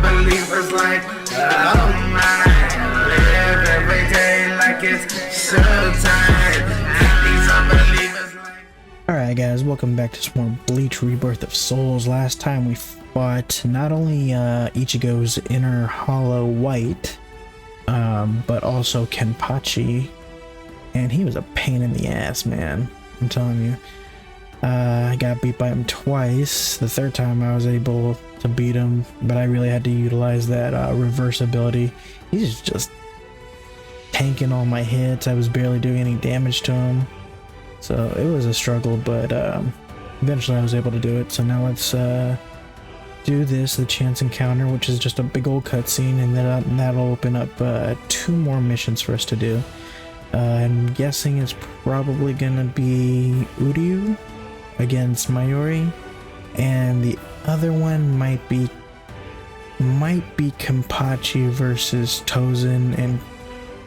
unbelievers like, oh my, live every day like it's showtime. These unbelievers like. Alright guys, welcome back to some more Bleach Rebirth of Souls. Last time we fought not only Ichigo's inner hollow white, but also Kenpachi, and he was a pain in the ass, man. I'm telling you. I got beat by him twice. The third time I was able to beat him, but I really had to utilize that reverse ability. He's just tanking all my hits. I was barely doing any damage to him. So it was a struggle, but eventually I was able to do it. So now let's do this, the chance encounter, which is just a big old cutscene, and then that'll open up 2 more missions for us to do. I'm guessing it's probably gonna be Uryu against Mayuri, and the other one might be Kenpachi versus Tozen and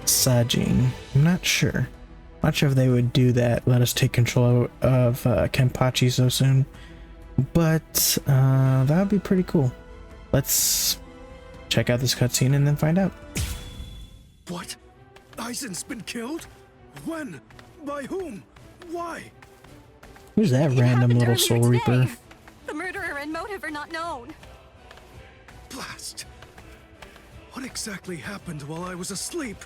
Sajin. I'm not sure. Not sure if they would do that, let us take control of Kenpachi so soon, but that would be pretty cool. Let's check out this cutscene and then find out. What? Isn's been killed? When? By whom? Why? Who's that random little Soul Reaper? The murderer and motive are not known. Blast! What exactly happened while I was asleep?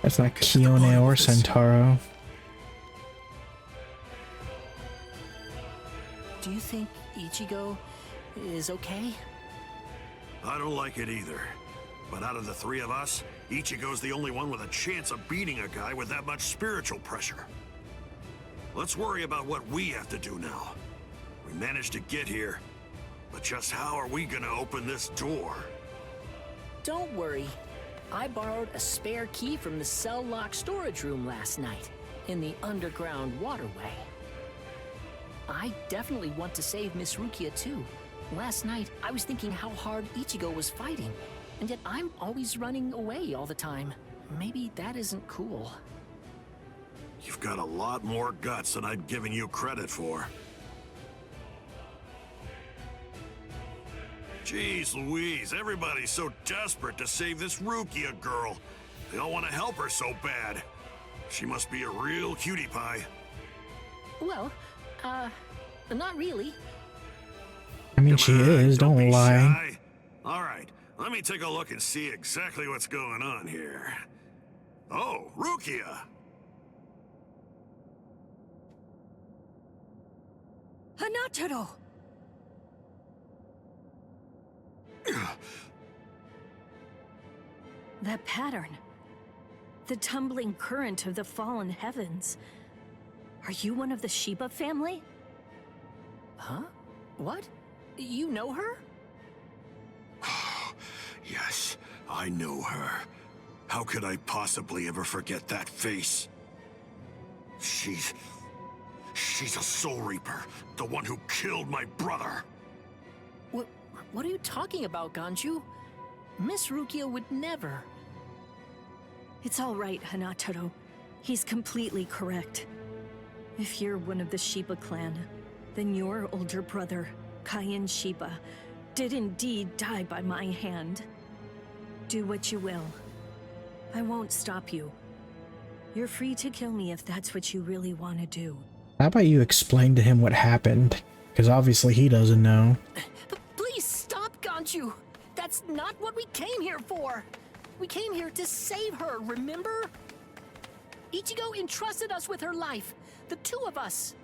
That's not Kione or Sentaro. Do you think Ichigo is okay? I don't like it either. But out of the 3 of us, Ichigo's the only one with a chance of beating a guy with that much spiritual pressure. Let's worry about what we have to do now. We managed to get here, but just how are we gonna open this door? Don't worry. I borrowed a spare key from the cell lock storage room last night, in the underground waterway. I definitely want to save Miss Rukia too. Last night, I was thinking how hard Ichigo was fighting, and yet I'm always running away all the time. Maybe that isn't cool. You've got a lot more guts than I'd given you credit for. Jeez Louise, everybody's so desperate to save this Rukia girl. They all want to help her so bad. She must be a real cutie pie. Well, not really. I mean, she is, don't lie. Alright, let me take a look and see exactly what's going on here. Oh, Rukia! Hanataro! That pattern. The tumbling current of the fallen heavens. Are you one of the Shiba family? Huh? What? You know her? Yes, I know her. How could I possibly ever forget that face? She's a Soul Reaper, the one who killed my brother. What are you talking about, Ganju? Miss Rukia would never. It's all right, Hanataro. He's completely correct. If you're one of the Shiba clan, then your older brother, Kaien Shiba, did indeed die by my hand. Do what you will. I won't stop you. You're free to kill me if that's what you really want to do. How about you explain to him what happened? Because obviously he doesn't know. Please stop, Ganju! That's not what we came here for! We came here to save her, remember? Ichigo entrusted us with her life, the 2 of us.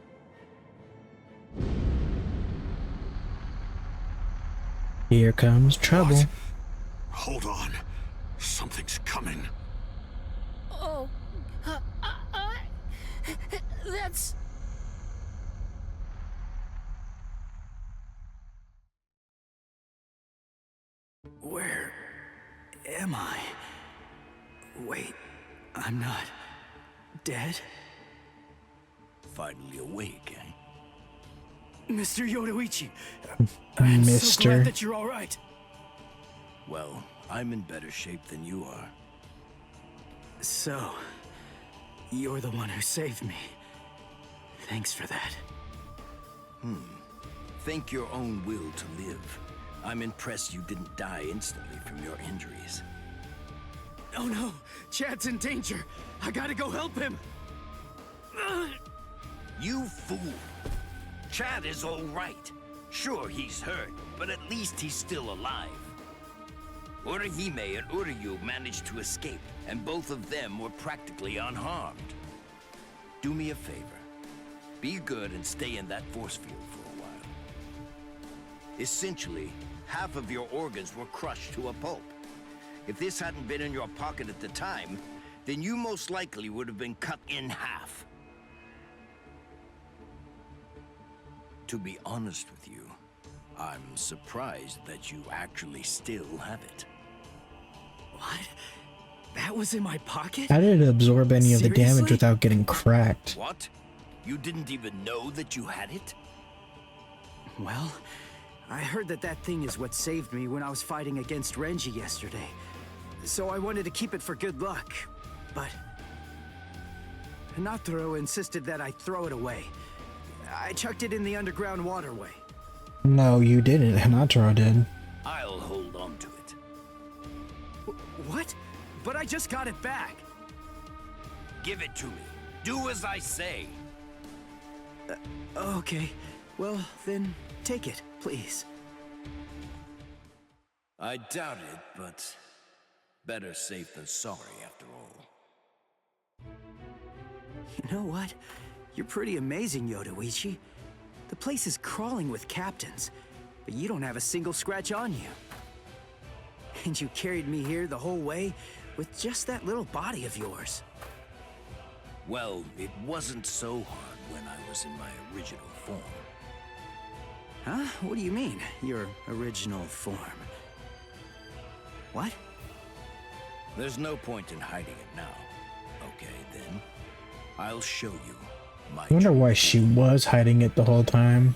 Here comes trouble. What? Hold on. Something's coming. Oh, that's... Where am I? Wait, I'm not dead? Finally awake, eh? Mr. Yoroichi, I'm so glad Mr. that you're all right. Well, I'm in better shape than you are. So, you're the one who saved me. Thanks for that. Think your own will to live. I'm impressed you didn't die instantly from your injuries. Oh no! Chad's in danger! I gotta go help him! You fool! Chad is all right. Sure, he's hurt, but at least he's still alive. Orihime and Uryu managed to escape, and both of them were practically unharmed. Do me a favor. Be good and stay in that force field for a while. Essentially, half of your organs were crushed to a pulp. If this hadn't been in your pocket at the time, then you most likely would have been cut in half. To be honest with you, I'm surprised that you actually still have it. What? That was in my pocket? How did it absorb any of the damage Seriously? without getting cracked? What? You didn't even know that you had it? Well, I heard that that thing is what saved me when I was fighting against Renji yesterday. So I wanted to keep it for good luck, but Hanataro insisted that I throw it away. I chucked it in the underground waterway. No, you didn't. Hanataro did. I'll hold on to it. What? But I just got it back. Give it to me. Do as I say. Okay, well then take it, please. I doubt it, but better safe than sorry after all. You know what? You're pretty amazing, Yoroichi. The place is crawling with captains, but you don't have a single scratch on you. And you carried me here the whole way with just that little body of yours. Well, it wasn't so hard when I was in my original form. Huh? What do you mean, your original form? What? There's no point in hiding it now. Okay, then. I'll show you my I wonder true why she form. was hiding it the whole time.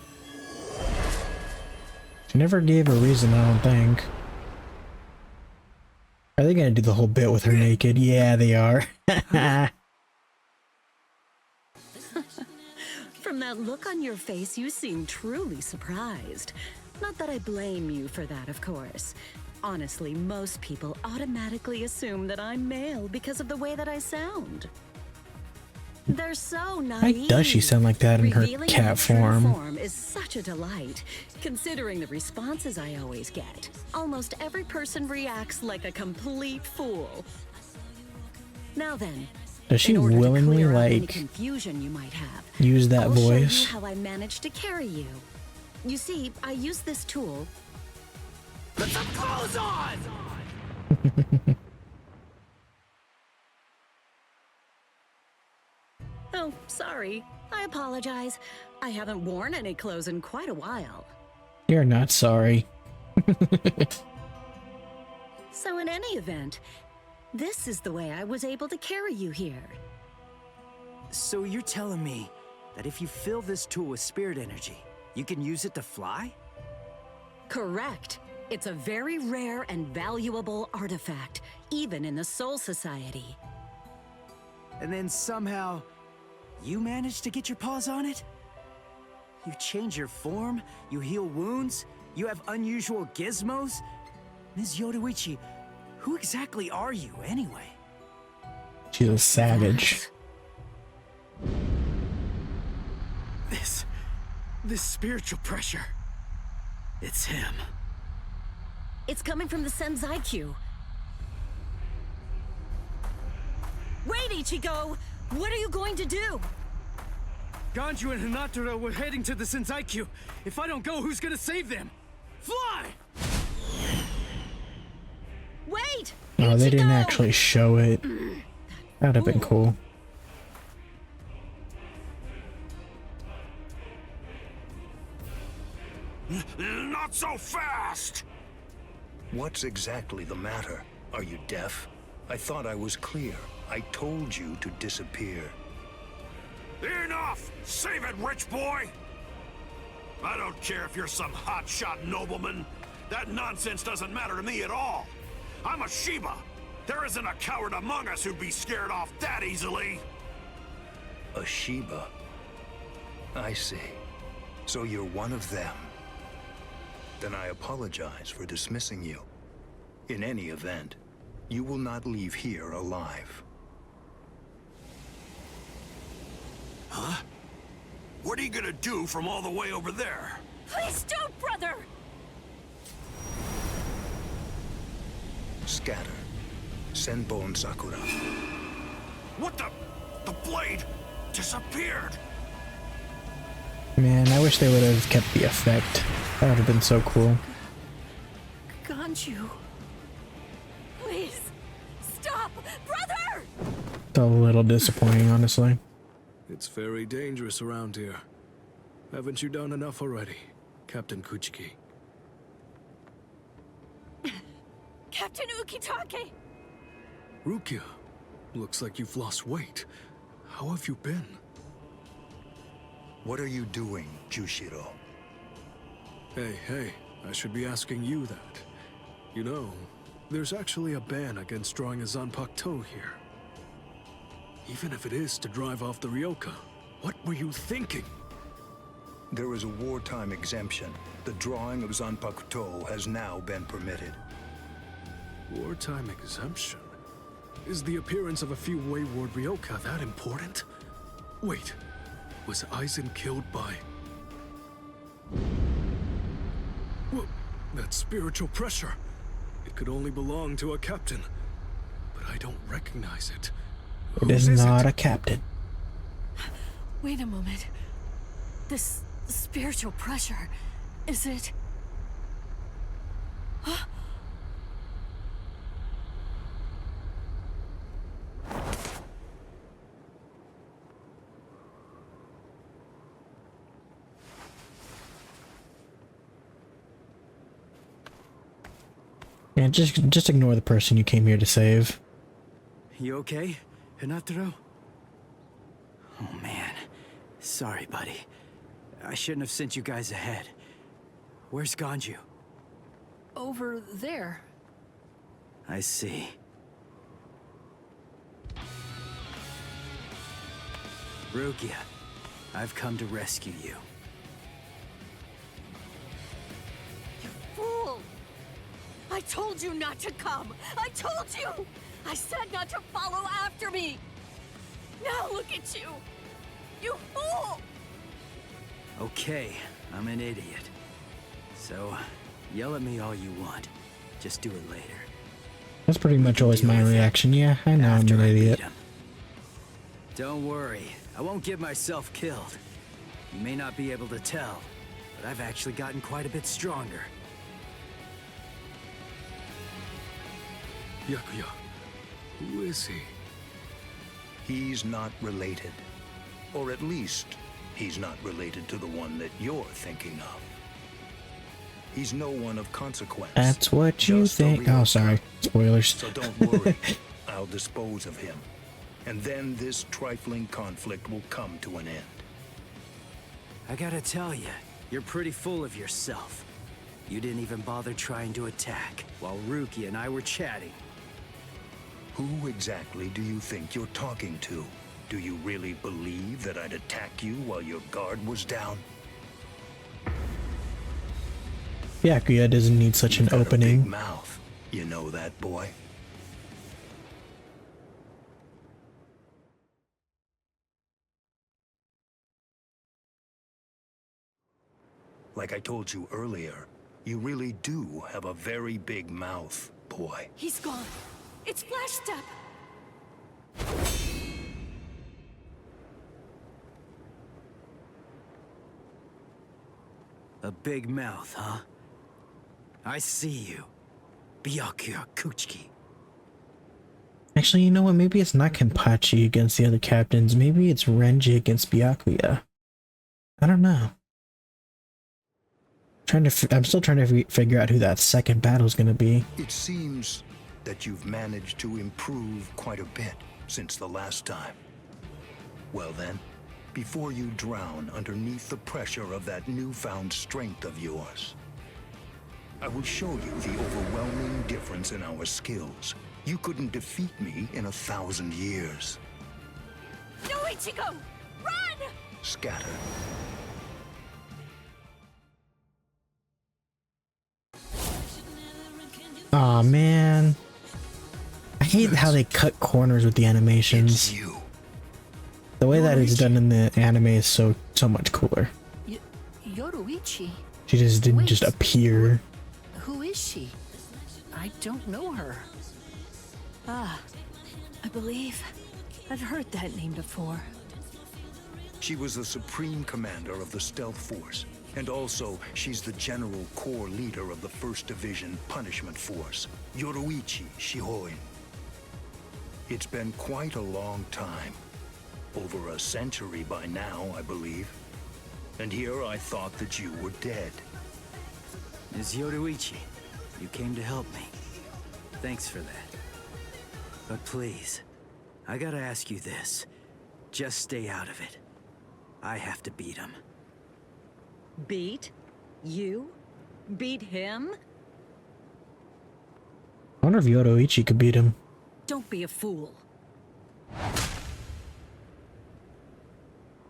She never gave a reason, I don't think. Are they gonna do the whole bit with her naked? Yeah, they are. From that look on your face, you seem truly surprised. Not that I blame you for that, of course. Honestly, most people automatically assume that I'm male because of the way that I sound. They're so naive. Why does she sound like that in her Revealing cat my true form? form is such a delight, considering the responses I always get. Almost every person reacts like a complete fool. Now then, Does she in order to willingly, clear up any like, confusion you might have, use that I'll show you voice? how I managed to carry you. You see, I use this tool. Put some clothes on! Oh, sorry. I apologize. I haven't worn any clothes in quite a while. You're not sorry. So in any event, this is the way I was able to carry you here. So you're telling me that if you fill this tool with spirit energy, you can use it to fly? Correct. It's a very rare and valuable artifact, even in the Soul Society. And then somehow, you managed to get your paws on it? You change your form, you heal wounds, you have unusual gizmos? Ms. Yoroichi, who exactly are you anyway? She's a savage. This spiritual pressure. It's him. It's coming from the Senzai-Q. Wait, Ichigo! What are you going to do? Ganju and Hanataro were heading to the Senzai-Q. If I don't go, who's gonna save them? Fly! Wait! Oh, they didn't Ichigo! actually show it. That'd have been cool. Not so fast! What's exactly the matter? Are you deaf? I thought I was clear. I told you to disappear. Enough! Save it, rich boy! I don't care if you're some hotshot nobleman. That nonsense doesn't matter to me at all. I'm a Shiba. There isn't a coward among us who'd be scared off that easily. A Shiba? I see. So you're one of them. Then I apologize for dismissing you. In any event, you will not leave here alive. Huh? What are you gonna do from all the way over there? Please don't, brother! Scatter. Senbon Sakura. What the? The blade disappeared! Man, I wish they would have kept the effect. That would have been so cool. Ganju. Please, stop, brother! It's a little disappointing, honestly. It's very dangerous around here. Haven't you done enough already, Captain Kuchiki? Captain Ukitake! Rukia, looks like you've lost weight. How have you been? What are you doing, Jushiro? Hey, I should be asking you that. You know, there's actually a ban against drawing a Zanpakuto here. Even if it is to drive off the Ryoka, what were you thinking? There is a wartime exemption. The drawing of Zanpakuto has now been permitted. Wartime exemption? Is the appearance of a few wayward Ryoka that important? Wait, was Aizen killed by... Well, that spiritual pressure. It could only belong to a captain. But I don't recognize it. It is not a captain. Wait a moment. This spiritual pressure, is it... Huh? Yeah, just ignore the person you came here to save. You okay, Hanataro? Oh man, sorry buddy. I shouldn't have sent you guys ahead. Where's Ganju? Over there. I see. Rukia, I've come to rescue you. You fool! I told you not to come! I told you! I said not to follow after me! Now look at you! You fool! Okay, I'm an idiot. So, yell at me all you want. Just do it later. That's pretty much always my reaction. Yeah, I know I'm an idiot. Don't worry, I won't get myself killed. You may not be able to tell, but I've actually gotten quite a bit stronger. Byakuya, who is he? He's not related. Or at least, he's not related to the one that you're thinking of. He's no one of consequence. That's what you think. Oh, sorry. Spoilers. So don't worry. I'll dispose of him. And then this trifling conflict will come to an end. I gotta tell you, you're pretty full of yourself. You didn't even bother trying to attack, while Rukia and I were chatting. Who exactly do you think you're talking to? Do you really believe that I'd attack you while your guard was down? Byakuya doesn't need such an opening. Big mouth. You know that, boy? Like I told you earlier, you really do have a very big mouth, boy. He's gone. It's Flash Step. A big mouth, huh? I see you. Byakuya Kuchiki. Actually, you know what? Maybe it's not Kenpachi against the other captains. Maybe it's Renji against Byakuya. I don't know. I'm still trying to figure out who that second battle is going to be. It seems that you've managed to improve quite a bit since the last time. Well then, before you drown underneath the pressure of that newfound strength of yours, I will show you the overwhelming difference in our skills. You couldn't defeat me in 1,000 years. No, Ichigo! Run! Scatter. Aw, man. I hate how they cut corners with the animations. It's you. The way that it's done in the anime is so much cooler. Yoroichi? She just didn't Wait. just appear. Who is she? I don't know her. Ah, I believe I've heard that name before. She was the supreme commander of the Stealth Force, and also she's the general core leader of the 1st Division Punishment Force, Yoroichi Shihoin. It's been quite a long time. Over a century by now, I believe. And here I thought that you were dead. Ms. Yoroichi, you came to help me. Thanks for that. But please, I gotta ask you this. Just stay out of it. I have to beat him. Beat? You? Beat him? I wonder if Yoroichi could beat him. Don't be a fool.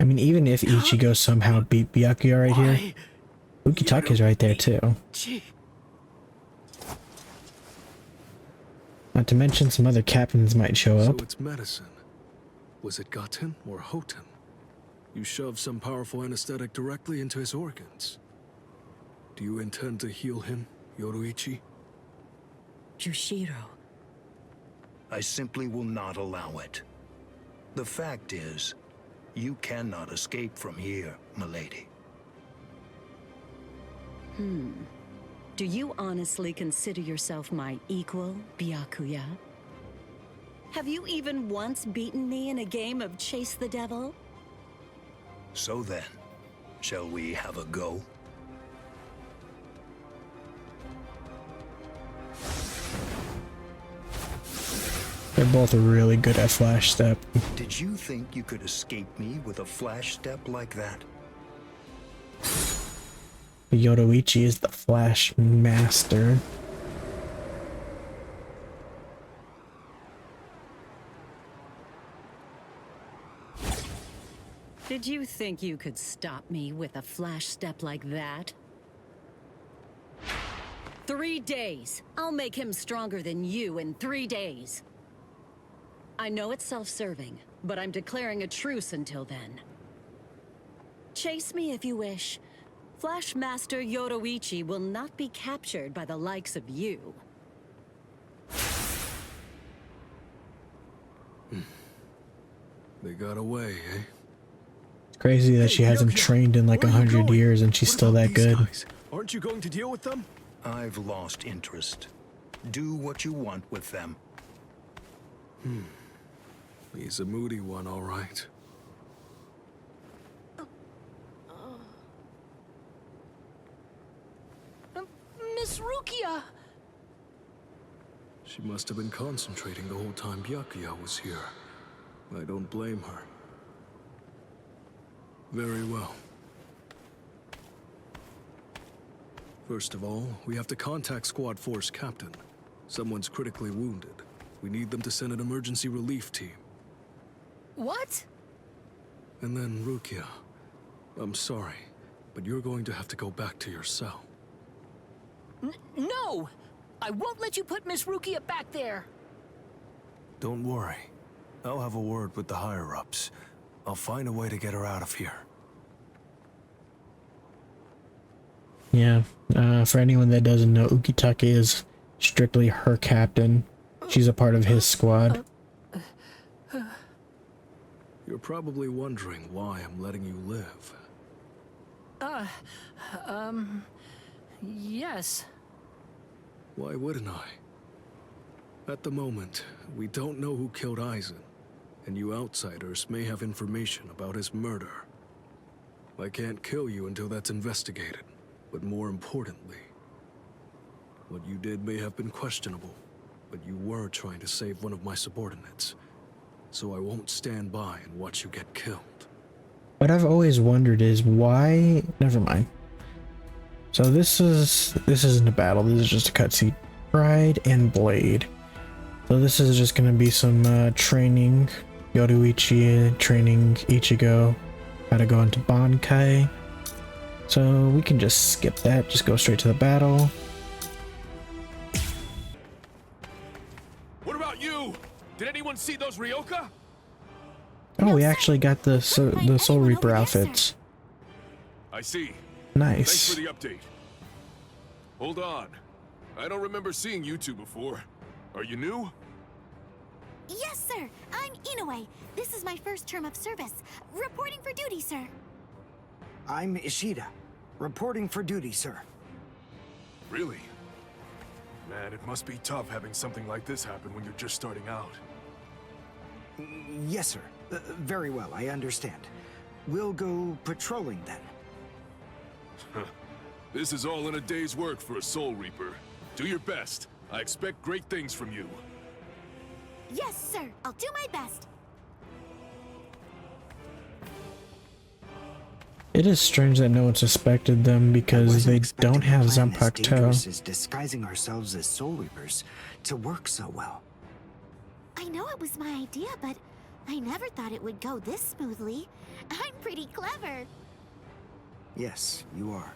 I mean, even if Ichigo somehow beat Byakuya right here, Ukitake's right there too. Not to mention some other captains might show up. So it's medicine. Was it Gaten or Hoten? You shoved some powerful anesthetic directly into his organs. Do you intend to heal him, Yoroichi? Jushiro. I simply will not allow it. The fact is, you cannot escape from here, milady. Do you honestly consider yourself my equal, Byakuya? Have you even once beaten me in a game of Chase the Devil? So then, shall we have a go? They're both really good at Flash Step. Did you think you could escape me with a flash step like that? Yoroichi is the Flash Master. Did you think you could stop me with a flash step like that? 3 days. I'll make him stronger than you in 3 days. I know it's self-serving, but I'm declaring a truce until then. Chase me if you wish. Flash Master Yoroichi will not be captured by the likes of you. They got away, eh? It's crazy that she hasn't trained in like 100 years and she's still that good. Aren't you going to deal with them? I've lost interest. Do what you want with them. He's a moody one, all right. Miss Rukia! She must have been concentrating the whole time Byakuya was here. I don't blame her. Very well. First of all, we have to contact Squad Force Captain. Someone's critically wounded. We need them to send an emergency relief team. What? And then Rukia. I'm sorry, but you're going to have to go back to your cell. No! I won't let you put Miss Rukia back there! Don't worry. I'll have a word with the higher-ups. I'll find a way to get her out of here. Yeah, for anyone that doesn't know, Ukitake is strictly her captain. She's a part of his squad. You're probably wondering why I'm letting you live. Yes. Why wouldn't I? At the moment, we don't know who killed Aizen, and you outsiders may have information about his murder. I can't kill you until that's investigated, but more importantly, what you did may have been questionable, but you were trying to save one of my subordinates, so I won't stand by and watch you get killed. What I've always wondered is why... Never mind. So this isn't a battle, this is just a cutscene. Pride and Blade. So this is just gonna be some training. Yoroichi training Ichigo how to go into Bankai. So we can just skip that, just go straight to the battle. see those Ryoka? Oh, we actually got the Soul Reaper outfits. I see. Nice. Thanks for the update. Hold on. I don't remember seeing you two before. Are you new? Yes, sir. I'm Inoue. This is my first term of service. Reporting for duty, sir. I'm Ishida. Reporting for duty, sir. Really? Man, it must be tough having something like this happen when you're just starting out. Yes, sir. Very well, I understand. We'll go patrolling then. This is all in a day's work for a Soul Reaper. Do your best. I expect great things from you. Yes, sir. I'll do my best. It is strange that no one suspected them because they don't have Zanpakuto. Is disguising ourselves as Soul Reapers to work so well. I know it was my idea, but I never thought it would go this smoothly. I'm pretty clever. Yes, you are.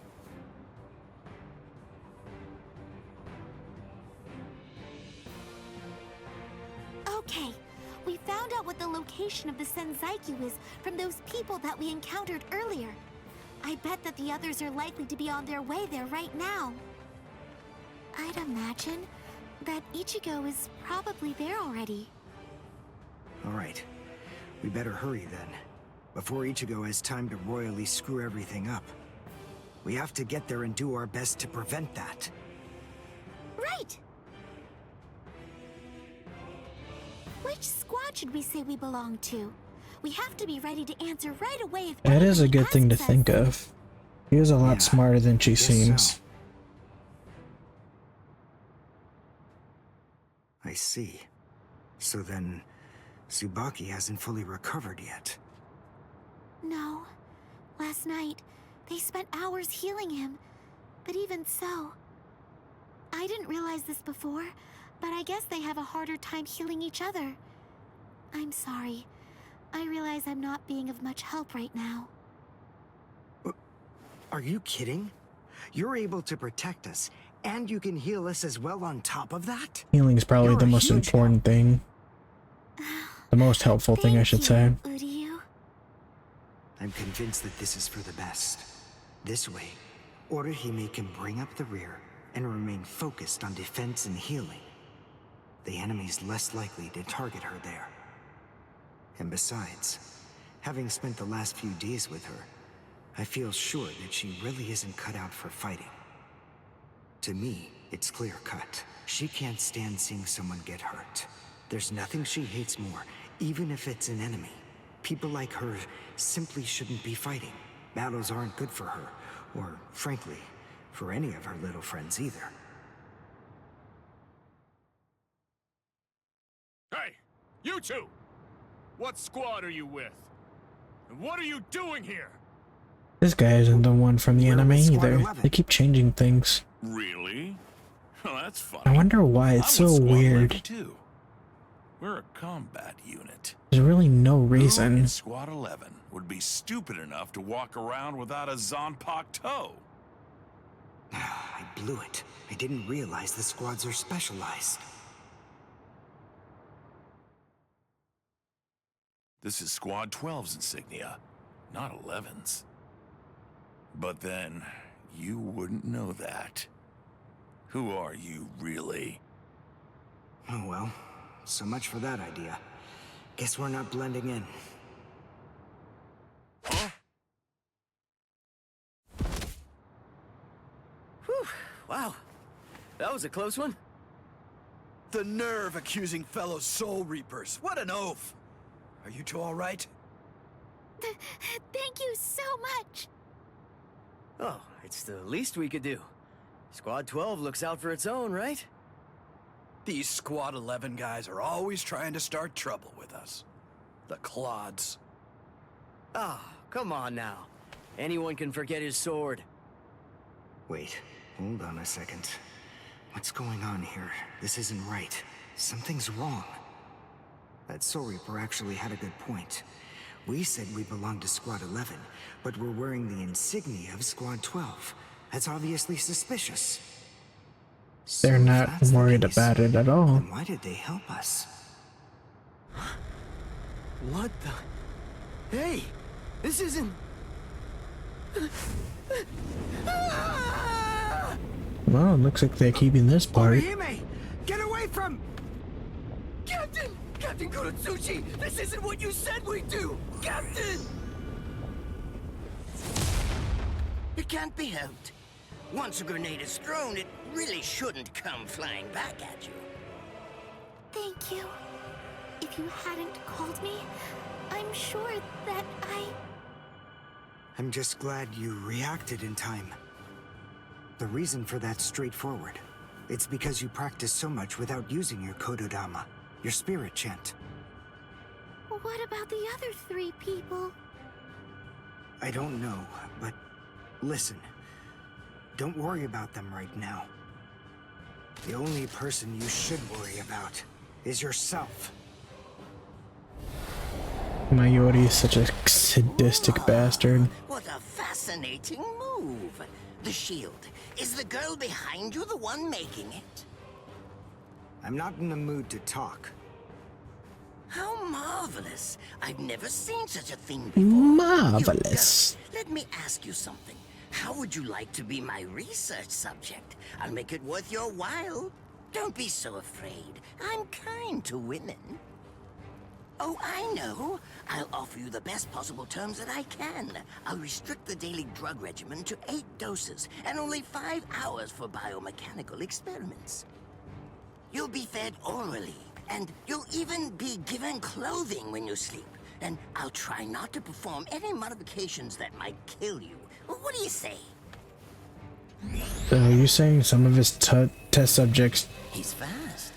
Okay, we found out what the location of the Senzaiku is from those people that we encountered earlier. I bet that the others are likely to be on their way there right now. I'd imagine that Ichigo is probably there already. All right, we better hurry then, before Ichigo has time to royally screw everything up. We have to get there and do our best to prevent that. Right! Which squad should we say we belong to? We have to be ready to answer right away if That is a good thing to asks us. think of. She is a lot smarter than she seems. So. I see. So then, Tsubaki hasn't fully recovered yet. No. Last night, they spent hours healing him. But even so... I didn't realize this before, but I guess they have a harder time healing each other. I'm sorry. I realize I'm not being of much help right now. Are you kidding? You're able to protect us, and you can heal us as well on top of that? Healing is probably the most important thing. The most helpful thing, I should say. Uryu. I'm convinced that this is for the best. This way, Orihime can bring up the rear and remain focused on defense and healing. The enemy's less likely to target her there. And besides, having spent the last few days with her, I feel sure that she really isn't cut out for fighting. To me, it's clear-cut. She can't stand seeing someone get hurt. There's nothing she hates more, even if it's an enemy. People like her simply shouldn't be fighting. Battles aren't good for her, or, frankly, for any of her little friends either. Hey, you two! What squad are you with? And what are you doing here? This guy isn't the one from the anime either. They keep changing things. Really? Well, that's funny. I wonder why it's so weird. Too. We're a combat unit. There's really no reason. Who in Squad 11 would be stupid enough to walk around without a Zanpakuto? I blew it. I didn't realize the squads are specialized. This is Squad 12's insignia, not 11's. But then, you wouldn't know that. Who are you, really? Oh well, so much for that idea. Guess we're not blending in. Huh? Whew, wow. That was a close one. The nerve accusing fellow Soul Reapers. What an oaf! Are you two all right? Thank you so much. Oh, it's the least we could do. Squad 12 looks out for its own, right? These Squad 11 guys are always trying to start trouble with us. The clods. Ah, come on now. Anyone can forget his sword. Wait, hold on a second. What's going on here? This isn't right. Something's wrong. That Soul Reaper actually had a good point. We said we belonged to Squad 11, but we're wearing the insignia of Squad 12. That's obviously suspicious. They're not worried about it at all. Then why did they help us? What the? Hey! This isn't... Well, it looks like they're keeping this part. Orihime! Get away from... Captain! Captain Kurotsuchi! This isn't what you said we'd do! Captain! It can't be helped. Once a grenade is thrown, it really shouldn't come flying back at you. Thank you. If you hadn't called me, I'm sure that I'm just glad you reacted in time. The reason for that's straightforward. It's because you practiced so much without using your Kododama, your spirit chant. What about the other 3 people? I don't know, but listen. Don't worry about them right now. The only person you should worry about is yourself. Mayuri is such a sadistic bastard. What a fascinating move. The shield. Is the girl behind you the one making it? I'm not in the mood to talk. How marvelous. I've never seen such a thing before. Marvelous. Let me ask you something. How would you like to be my research subject? I'll make it worth your while. Don't be so afraid. I'm kind to women. Oh, I know. I'll offer you the best possible terms that I can. I'll restrict the daily drug regimen to 8 doses and only 5 hours for biomechanical experiments. You'll be fed orally, and you'll even be given clothing when you sleep. And I'll try not to perform any modifications that might kill you. What do you say? Are you saying some of his test subjects He's fast.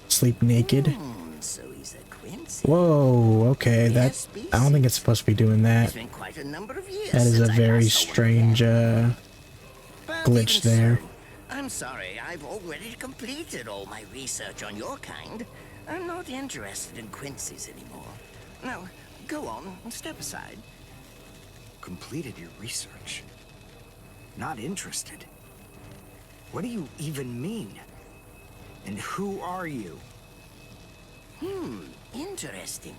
sleep naked? So he's a Quincy. Whoa, okay, that I don't think it's supposed to be doing that. It's been quite a number of years That is a since I very last saw one strange But glitch even there. so, I'm sorry, I've already completed all my research on your kind. I'm not interested in Quincy's anymore. Now, go on, step aside. Completed your research? Not interested? What do you even mean? And who are you? Interesting.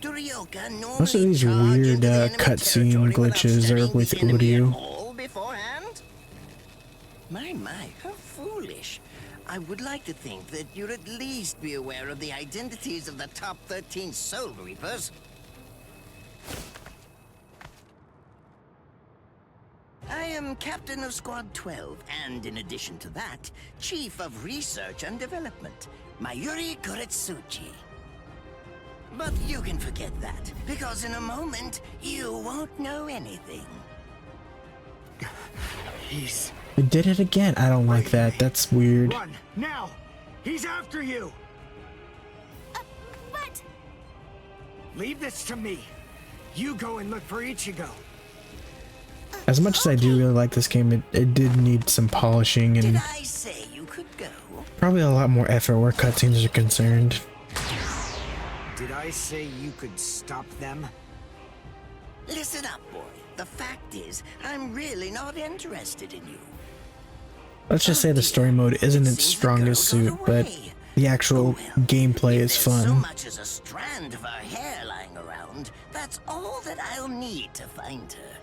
Do Ryoka normally Most of these charge weird into the enemy cutscene territory without glitches are studying with the enemy at Uryu. all beforehand? My, how foolish. I would like to think that you'd at least be aware of the identities of the top 13 Soul Reapers. I am Captain of Squad 12, and in addition to that, Chief of Research and Development, Mayuri Kurotsuchi. But you can forget that, because in a moment, you won't know anything. I did it again. I don't like that. That's weird. Run, now! He's after you! But... Leave this to me. You go and look for Ichigo. As much as I do really like this game, it did need some polishing Did and I say you could go? probably a lot more effort where cutscenes are concerned. Did I say you could stop them? Listen up, boy. The fact is, I'm really not interested in you. Let's just say the story mode isn't its strongest suit, but the actual gameplay is So fun. much as a strand of her hair lying around, that's all that I'll need to find her.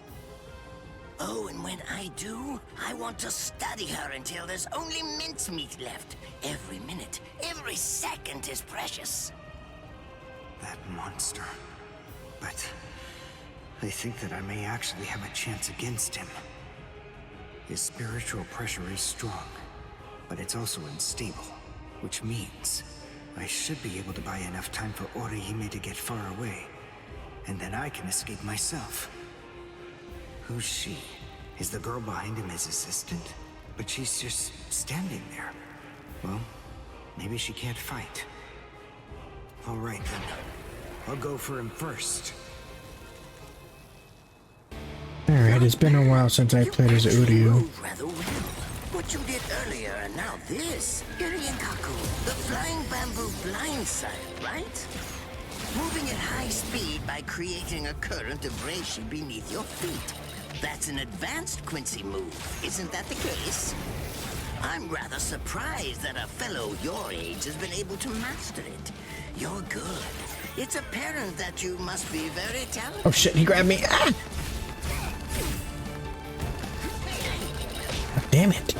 Oh, and when I do, I want to study her until there's only mincemeat left. Every minute, every second is precious. That monster. But I think that I may actually have a chance against him. His spiritual pressure is strong, but it's also unstable, which means I should be able to buy enough time for Orihime to get far away, and then I can escape myself. Who's she? Is the girl behind him his assistant? But she's just standing there. Well, maybe she can't fight. All right then. I'll go for him first. Alright, it's been a while since I played as Uryu. Rather well. What you did earlier and now this. Irien-kaku, the flying bamboo blindside, right? Moving at high speed by creating a current of reishi beneath your feet. That's an advanced Quincy move, isn't that the case? I'm rather surprised that a fellow your age has been able to master it. You're good. It's apparent that you must be very talented. Oh shit, he grabbed me. Ah! Oh, damn it.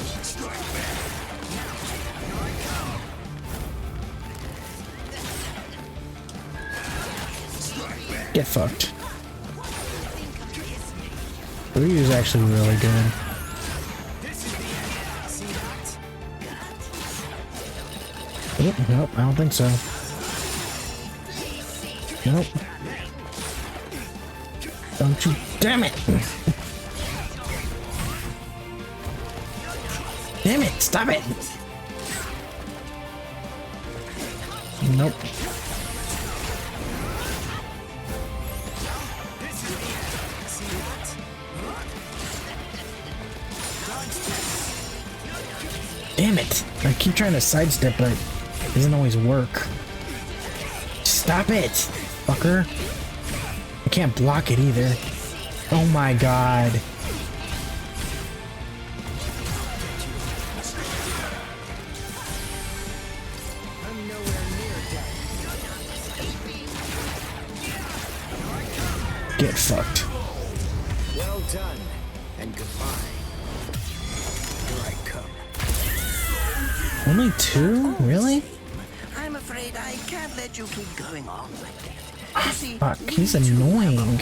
Get fucked. Uryu's actually really good. Oh, nope, I don't think so. Nope. Don't you damn it! Damn it, stop it! Nope. Damn it! I keep trying to sidestep, but it doesn't always work. Stop it, fucker! I can't block it either. Oh my god. Get fucked. Well done, and goodbye. Here I come. Only two? Really? I'm afraid I can't let you keep going on like that. You see, Fuck, he's annoying.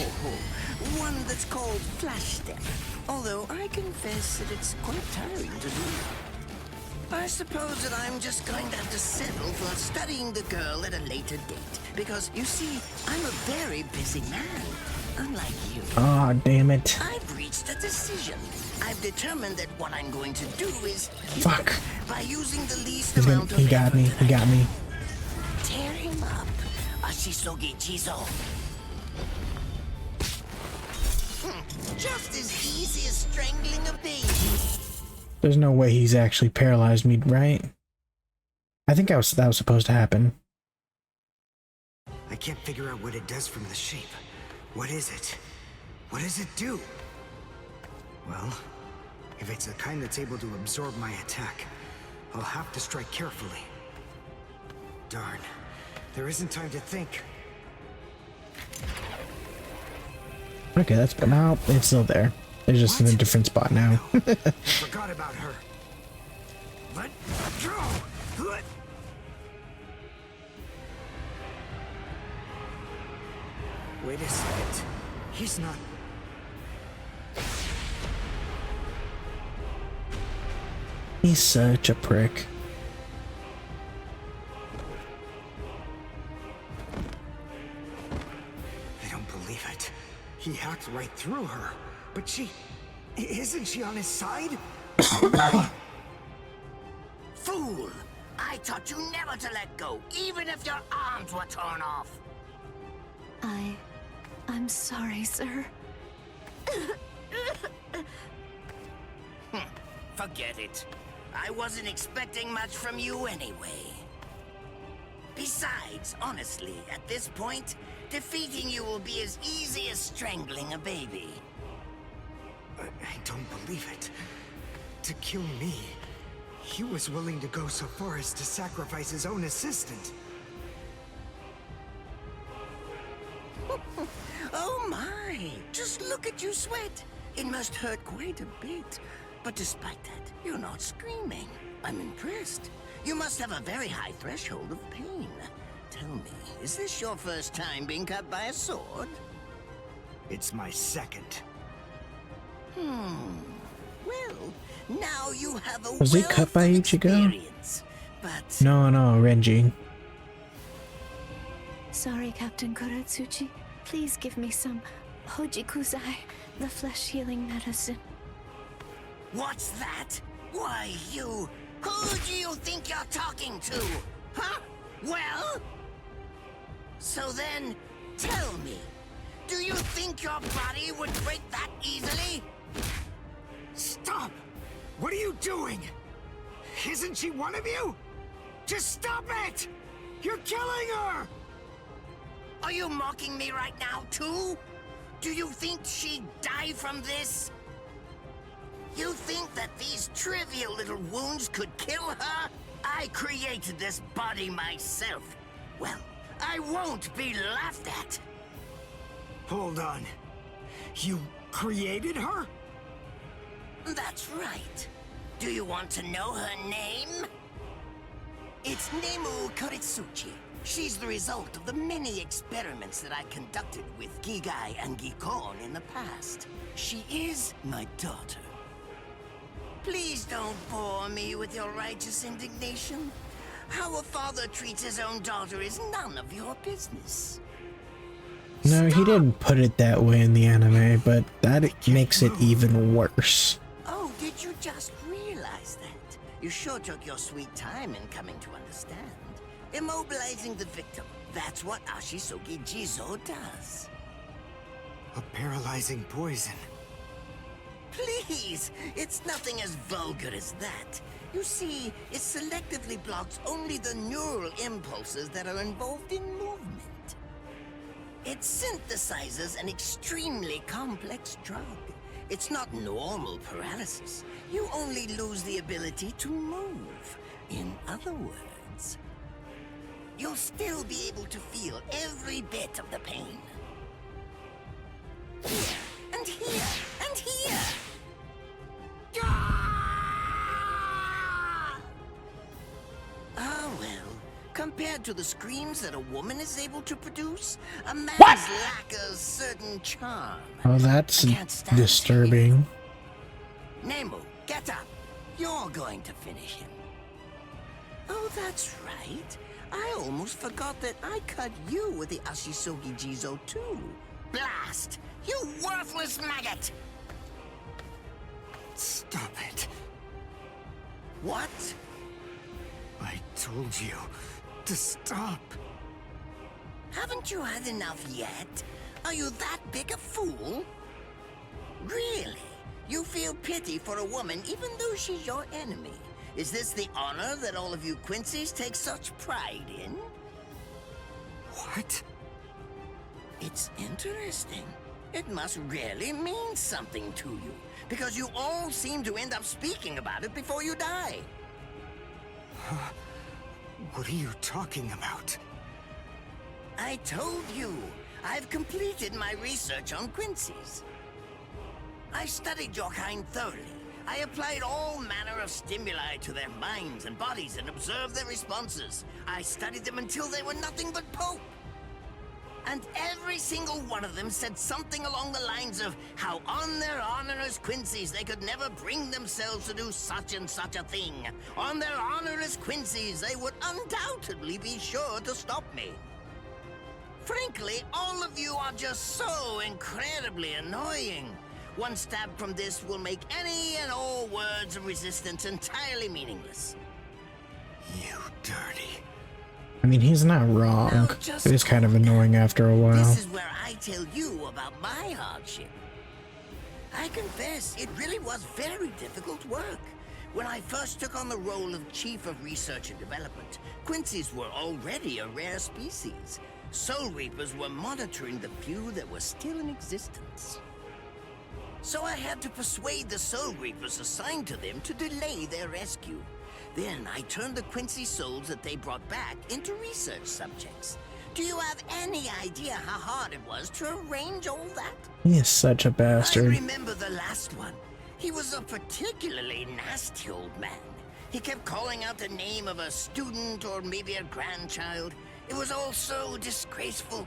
One that's called Flash Step. Although I confess that it's quite tiring to do. I suppose that I'm just going to have to settle for studying the girl at a later date. Because, you see, I'm a very busy man. Unlike you. Ah, damn it. I've reached a decision. I've determined that what I'm going to do is Fuck. by using the least He's amount gonna, he got me. He got me. tear him up. Ashisogi Jizo. Just as easy as strangling a baby. There's no way he's actually paralyzed me, right? I think that was supposed to happen. I can't figure out what it does from the shape. What is it? What does it do? Well, if it's the kind that's able to absorb my attack, I'll have to strike carefully. Darn, there isn't time to think. Okay, that's but now it's still there. It's just in a different spot now. Forgot about her. Let go. Wait a second. He's not. He's such a prick. I don't believe it. He hacked right through her. But isn't she on his side? Fool! I taught you never to let go, even if your arms were torn off. I'm sorry, sir. Forget it. I wasn't expecting much from you anyway. Besides, honestly, at this point, defeating you will be as easy as strangling a baby. I don't believe it. To kill me, he was willing to go so far as to sacrifice his own assistant. Oh my! Just look at you sweat. It must hurt quite a bit. But despite that, you're not screaming. I'm impressed. You must have a very high threshold of pain. Tell me, is this your first time being cut by a sword? It's my second. Well, now you have a Was he cut by Ichigo? But No, Renji. Sorry, Captain Kurotsuchi. Please give me some Hojikuzai, the flesh healing medicine. what's that? Why, you... Who do you think you're talking to? Huh? Well? So then, tell me, do you think your body would break that easily? Stop! What are you doing? Isn't she one of you? Just stop it! You're killing her! Are you mocking me right now, too? Do you think she'd die from this? You think that these trivial little wounds could kill her? I created this body myself. Well, I won't be laughed at. Hold on. You created her? That's right. Do you want to know her name? It's Nemu Kurotsuchi. She's the result of the many experiments that I conducted with Gigai and Gikon in the past. She is my daughter. Please don't bore me with your righteous indignation. How a father treats his own daughter is none of your business. No, he didn't put it that way in the anime, but that makes it even worse. Oh, did you just realize that? You sure took your sweet time in coming to understand. Immobilizing the victim. That's what Ashisogi Jizo does. A paralyzing poison. Please, it's nothing as vulgar as that. You see, it selectively blocks only the neural impulses that are involved in movement. It synthesizes an extremely complex drug. It's not normal paralysis. You only lose the ability to move. In other words, you'll still be able to feel every bit of the pain. Here, and here, and here! Ah, well, compared to the screams that a woman is able to produce, a man's lack a certain charm. Oh, that's disturbing. Nemu, get up. You're going to finish him. Oh, that's right. I almost forgot that I cut you with the Ashisogi Jizo too. Blast! You worthless maggot! Stop it. What? I told you to stop. Haven't you had enough yet? Are you that big a fool? Really? You feel pity for a woman even though she's your enemy? Is this the honor that all of you Quincy's take such pride in? What? It's interesting. It must really mean something to you, because you all seem to end up speaking about it before you die. What are you talking about? I told you, I've completed my research on Quincy's. I studied your kind thoroughly. I applied all manner of stimuli to their minds and bodies and observed their responses. I studied them until they were nothing but pulp. And every single one of them said something along the lines of how on their honor as Quincy's they could never bring themselves to do such and such a thing. On their honor as Quincy's they would undoubtedly be sure to stop me. Frankly, all of you are just so incredibly annoying. One stab from this will make any and all words of resistance entirely meaningless. You dirty. I mean, he's not wrong. It is kind of annoying after a while. This is where I tell you about my hardship. I confess, it really was very difficult work. When I first took on the role of Chief of Research and Development, Quincy's were already a rare species. Soul Reapers were monitoring the few that were still in existence. So I had to persuade the Soul Reapers assigned to them to delay their rescue. Then I turned the Quincy souls that they brought back into research subjects. Do you have any idea how hard it was to arrange all that? He is such a bastard. I remember the last one. He was a particularly nasty old man. He kept calling out the name of a student or maybe a grandchild. It was all so disgraceful.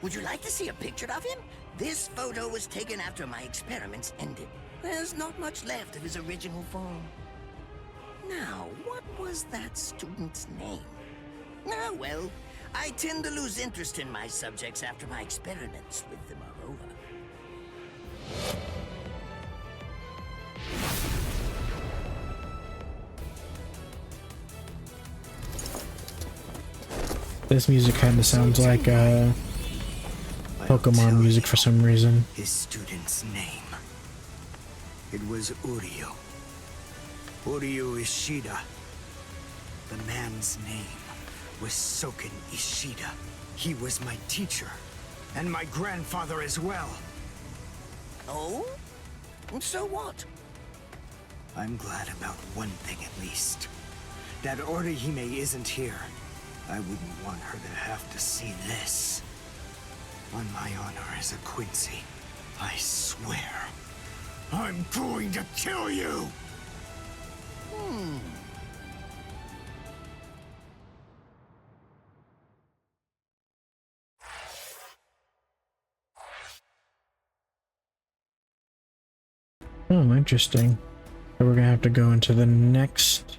Would you like to see a picture of him? This photo was taken after my experiments ended. There's not much left of his original form. Now, what was that student's name? Ah, well, I tend to lose interest in my subjects after my experiments with them are over. This music kind of sounds like Pokemon music for some reason. His student's name. It was Uryu. Uryu Ishida. The man's name was Soken Ishida. He was my teacher, and my grandfather as well. Oh? So what? I'm glad about one thing at least. That Orihime isn't here. I wouldn't want her to have to see this. On my honor as a Quincy, I swear, I'm going to kill you! Oh, interesting. So we're gonna have to go into the next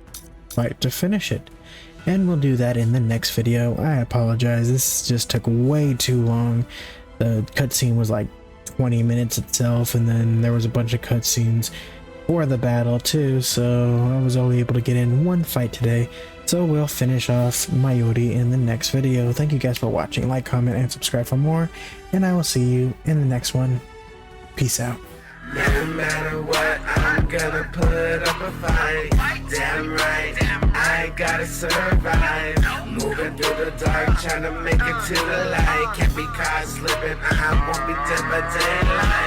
fight to finish it. And we'll do that in the next video. I apologize, this just took way too long. The cutscene was like 20 minutes itself, and then there was a bunch of cutscenes for the battle too, so I was only able to get in one fight today. So we'll finish off Mayuri in the next video. Thank you guys for watching. Like, comment, and subscribe for more, and I will see you in the next one. Peace out. No matter what, I'm gonna put up a fight. Damn right, I gotta survive. Moving through the dark, trying to make it to the light. Can't be caught slipping, I won't be dead by daylight.